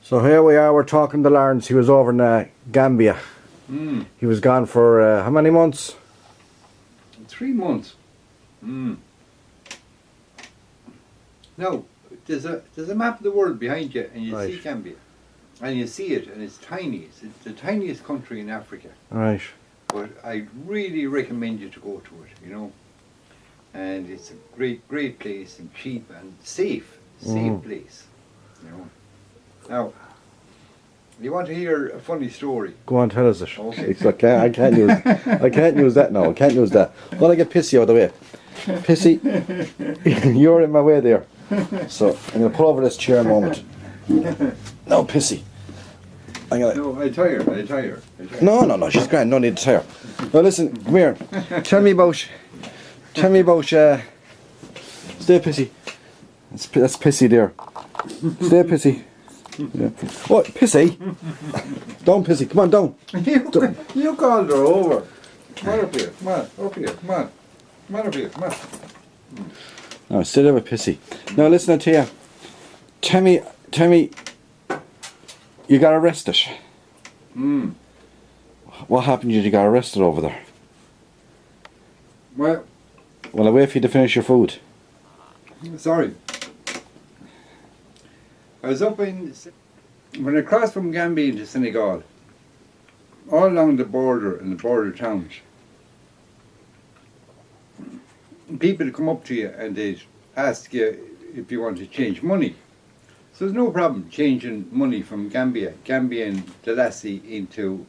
So here we are, we're talking to Laurance. He was over in Gambia. He was gone for how many months? 3 months. Now, there's a map of the world behind you, and you see Gambia. And you see it, and it's tiny. It's the tiniest country in Africa. Right. But I really recommend you to go to it, you know. And it's a great place, and cheap and safe place, you know. Now, you want to hear a funny story? Go on, tell us it. Okay. It's okay. I can't use that now. I can't use that. I'm gonna get Pissy out of the way. Pissy, you're in my way there. So I'm gonna pull over this chair a moment. No, Pissy. No, I tire. No, she's grand. No need to tire. Now listen, come here. Tell me about. Stay, Pissy. That's Pissy there. Stay, Pissy. Yeah. What, Pissy? Down, Pissy. Come on, down. You called her over. Come on up here. Come on up here. Come on up here. Come on. No, stay there with Pissy. Now listen, I tell you. Tell me. You got arrested. What happened? You got arrested over there. Well, I wait for you to finish your food. Sorry. I was up when I crossed from Gambia into Senegal, all along the border and the border towns, people would come up to you and they'd ask you if you want to change money. So there's no problem changing money from Gambian Dalasi into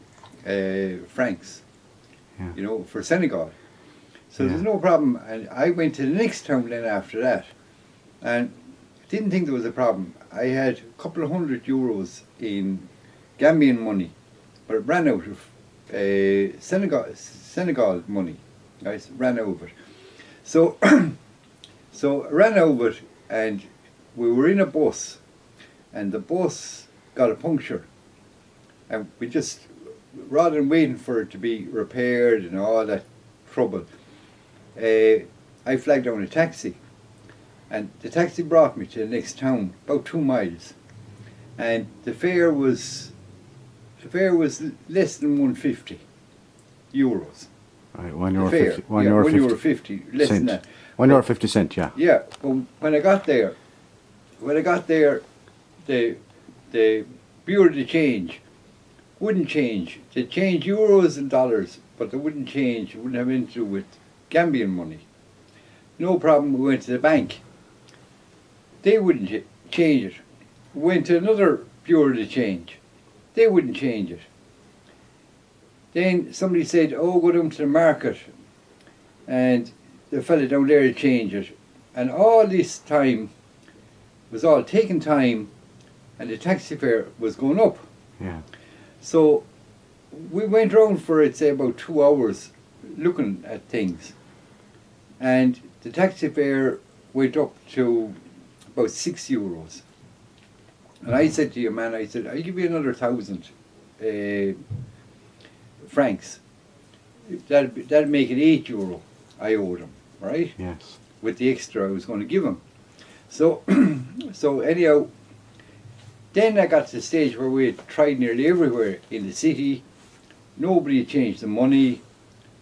francs, you know, for Senegal. So there's no problem. And I went to the next town then after that, and didn't think there was a problem. I had a couple of €100 in Gambian money, but it ran out of Senegal money. I ran out of it. So, so I ran out of it, and we were in a bus, and the bus got a puncture, and we just, rather than waiting for it to be repaired and all that trouble, I flagged down a taxi, and the taxi brought me to the next town, about 2 miles, and the fare was less than €150. Right, €1.50, less than that. €1.50, yeah. Yeah, but when I got there, the Bureau de Change wouldn't change. They change euros and dollars, but they wouldn't change. It wouldn't have anything to do with Gambian money. No problem. We went to the bank. They wouldn't change it. We went to another Bureau de Change. They wouldn't change it. Then somebody said, "Oh, go down to the market," and the fella down there to change it. And all this time was all taking time, and the taxi fare was going up. Yeah. So we went round for, I'd say, about 2 hours looking at things, and the taxi fare went up to about €6. And I said to your man, I said, "I'll give you another 1,000 francs. That'd make it €8 I owed him, right? Yes. With the extra I was going to give him." So, so anyhow, then I got to the stage where we had tried nearly everywhere in the city. Nobody had changed the money.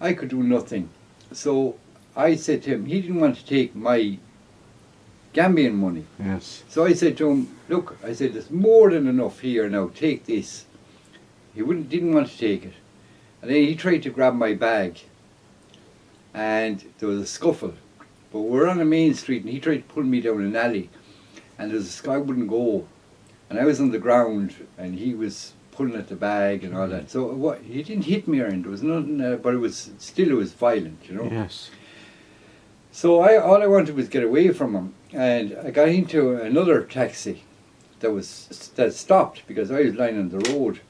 I could do nothing. So I said to him, he didn't want to take my Gambian money. Yes. So I said to him, "Look," I said, "there's more than enough here now, take this." He didn't want to take it. And then he tried to grab my bag, and there was a scuffle. But we're on a main street, and he tried to pull me down an alley, and I wouldn't go. And I was on the ground, and he was pulling at the bag and all that. So he didn't hit me or anything. There was nothing, but it was violent, you know. Yes. So all I wanted was get away from him, and I got into another taxi that stopped because I was lying on the road.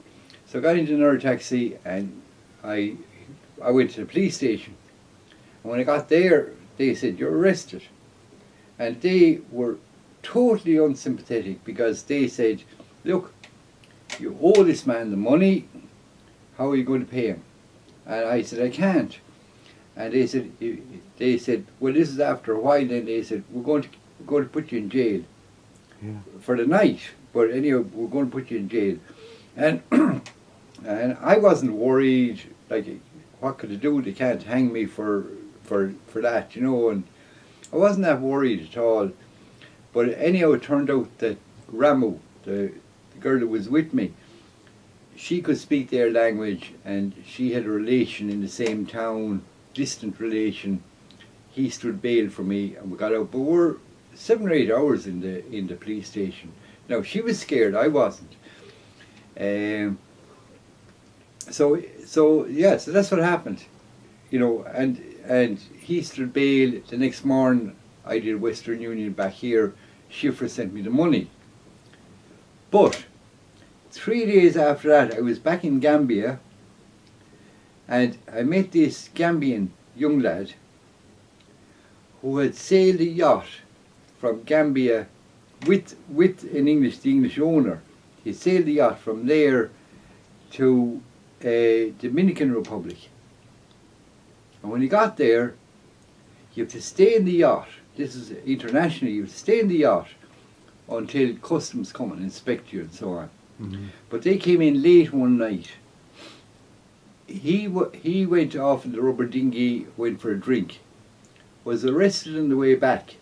So I got into another taxi, and I went to the police station. And when I got there, they said, "You're arrested." And they were totally unsympathetic because they said, "Look, you owe this man the money. How are you going to pay him?" And I said, "I can't." And they said, "Well, this is after a while." Then they said, "We're going to put you in jail for the night, But anyhow, we're going to put you in jail. And and I wasn't worried, like, what could I do? They can't hang me for that, you know, and I wasn't that worried at all. But anyhow, it turned out that Ramu, the girl who was with me, she could speak their language, and she had a relation in the same town, distant relation. He stood bail for me, and we got out. But we're 7 or 8 hours in the police station. Now she was scared, I wasn't. So that's what happened, you know. And he stood bail. The next morning, I did Western Union back here. Schiffer sent me the money. But 3 days after that, I was back in Gambia, and I met this Gambian young lad who had sailed a yacht from Gambia with the English owner. He sailed the yacht from there to Dominican Republic. And when he got there, you have to stay in the yacht. This is internationally, you have to stay in the yacht until customs come and inspect you and so on. Mm-hmm. But they came in late one night. He went off in the rubber dinghy, went for a drink, was arrested on the way back.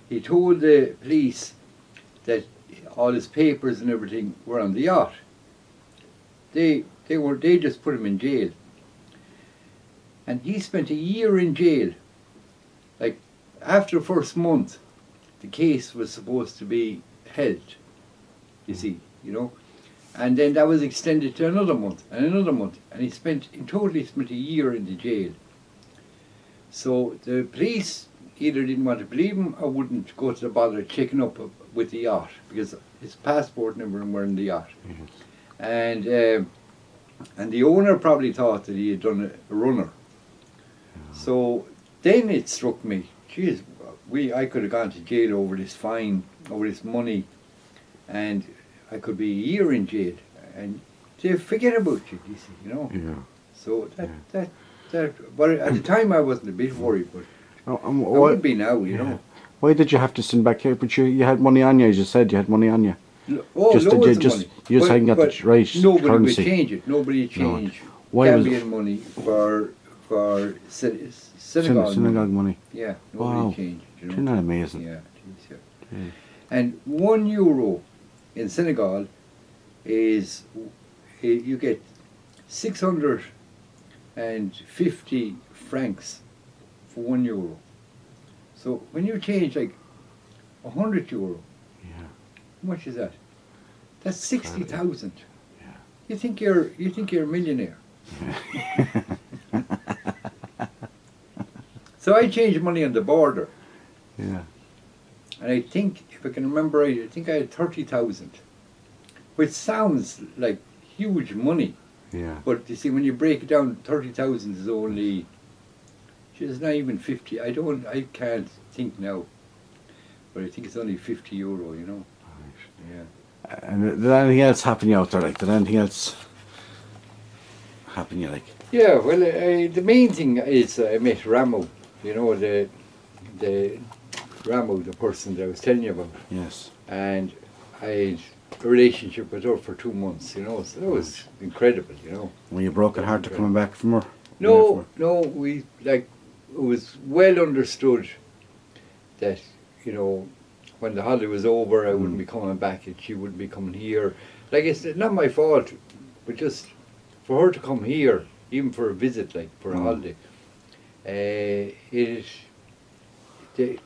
He told the police that all his papers and everything were on the yacht. They just put him in jail. And he spent a year in jail. Like, after the first month, the case was supposed to be held, you see, you know. And then that was extended to another month and another month. And in total he spent a year in the jail. So the police either didn't want to believe him or wouldn't go to the bother of checking up with the yacht, because his passport number were in the yacht. Mm-hmm. And the owner probably thought that he had done a runner. So then it struck me, geez, I could have gone to jail over this fine, over this money, and I could be a year in jail, and they forget about you, you see, you know. Yeah. So that, but at the time I wasn't a bit worried, but I why, would be now, you know. Why did you have to send back here? But you had money on you, as you said, you had money on you. Oh, Just loads of just money. you just hadn't got the right nobody currency. would change it. Nobody would change Why was Gambian money for Senegal money? Yeah, nobody Wow. changed it, you know. Isn't that amazing? Yeah, geez, yeah. Yeah. And €1 in Senegal is, you get 650 francs for €1. So when you change like €100, Yeah. how much is that? That's 60,000. Yeah. You think you're a millionaire. So I changed money on the border, Yeah. and I think, if I can remember right, I think I had 30,000, which sounds like huge money. Yeah. But you see, when you break it down, 30,000 is only, it's not even 50. I can't think now, but I think it's only €50, you know. Right. Yeah. And did anything else happen you out there? Like, did anything else happen you like? Yeah, well, the main thing is I met Ramu, you know, the Ramu, the person that I was telling you about. Yes. And I had a relationship with her for 2 months, you know, so that was incredible, you know. Were you broken hearted coming back from her? No, it was well understood that, you know, when the holiday was over, I wouldn't be coming back and she wouldn't be coming here. Like, it's not my fault, but just for her to come here, even for a visit, like for a holiday, they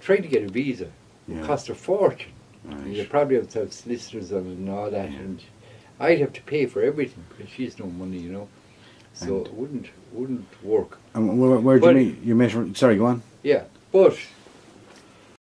tried to get a visa. Yeah. It cost a fortune. Right. You probably have to have solicitors on it and all that, and I'd have to pay for everything because she's no money, you know. So And it wouldn't work. And where did you meet? You met her? Sorry, go on. Yeah, but